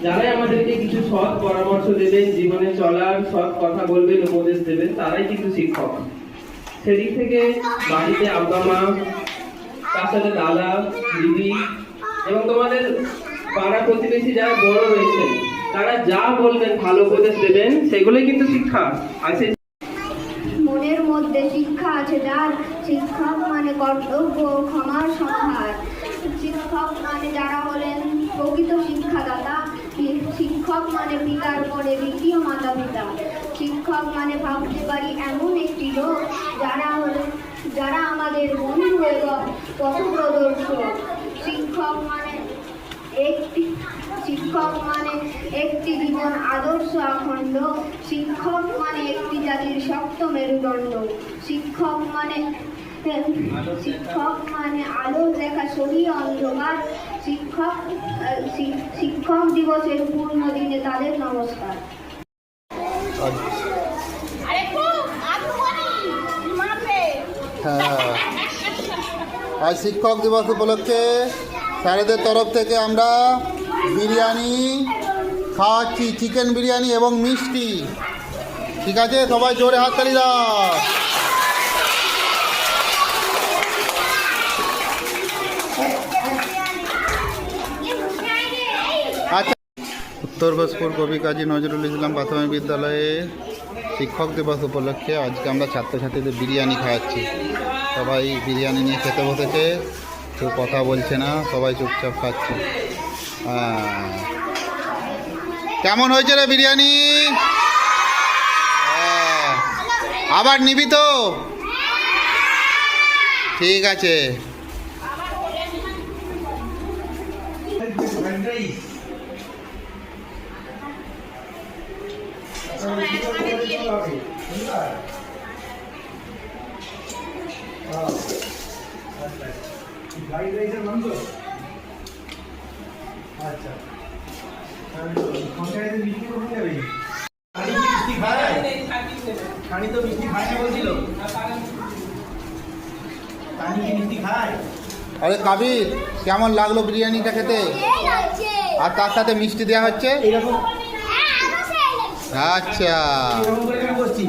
যারাই আমাদেরকে কিছু সৎ পরামর্শ দেবেন, জীবনে চলার সৎ কথা বলবেন, উপদেশ দেবেন, তারাই কিন্তু শিক্ষক। সেদিক থেকে বাড়িতে আব্বা মা, তার সাথে দাদা দিদি এবং তোমাদের পাড়া প্রতিবেশী যারা বড় রয়েছেন, তারা যা বলবেন, ভালো উপদেশ দেবেন, সেগুলোই কিন্তু শিক্ষা। আর সেই মনের মধ্যে শিক্ষা আছে যার, শিক্ষক মানে কর্তব্য ক্ষমার সমাহার। শিক্ষক মানে যারা হলেন প্রকৃত শিক্ষাদাতা। শিক্ষক মানে পিতার পরে দ্বিতীয় মাতা পিতা। শিক্ষক মানে ভাবতে পারি এমন একটি লোক যারা আমাদের বন্ধু এবং পথপ্রদর্শক। শিক্ষক মানে একটি জীবন আদর্শ অখণ্ড। শিক্ষক মানে একটি জাতির শক্ত মেরুদণ্ড। শিক্ষক মানে আলো দেখা সরিয়ে অন্ধকার। শিক্ষক দিবসের পূর্ণ দিনে তাদের নমস্কার। হ্যাঁ, আজ শিক্ষক দিবস উপলক্ষে স্যারেদের তরফ থেকে আমরা বিরিয়ানি খাওয়াচ্ছি, চিকেন বিরিয়ানি এবং মিষ্টি। ঠিক আছে, সবাই জোরে হাততালি দাও। আচ্ছা, উত্তর ঘোষপুর কবি কাজী নজরুল ইসলাম প্রাথমিক বিদ্যালয়ে শিক্ষক দিবস উপলক্ষে আজকে আমরা ছাত্রছাত্রীদের বিরিয়ানি খাওয়াচ্ছি। সবাই বিরিয়ানি নিয়ে খেতে বসেছে, কেউ কথা বলছে না, সবাই চুপচাপ খাচ্ছে। কেমন হয়েছে রে বিরিয়ানি? আবার নিবি তো? ঠিক আছে। ফ্রাইড রাইসের নাম তো আচ্ছা, সংসারে মিষ্টি কখন যাবে? মিষ্টি খায়, খানি তো মিষ্টি খায় না বলছিল। খানি কি মিষ্টি খায়? আরে কাবির, কেমন লাগলো বিরিয়ানিটা খেতে? আর তার সাথে মিষ্টি দেওয়া হচ্ছে। এরকম আচ্ছা, এরকম করে আমি বসছি।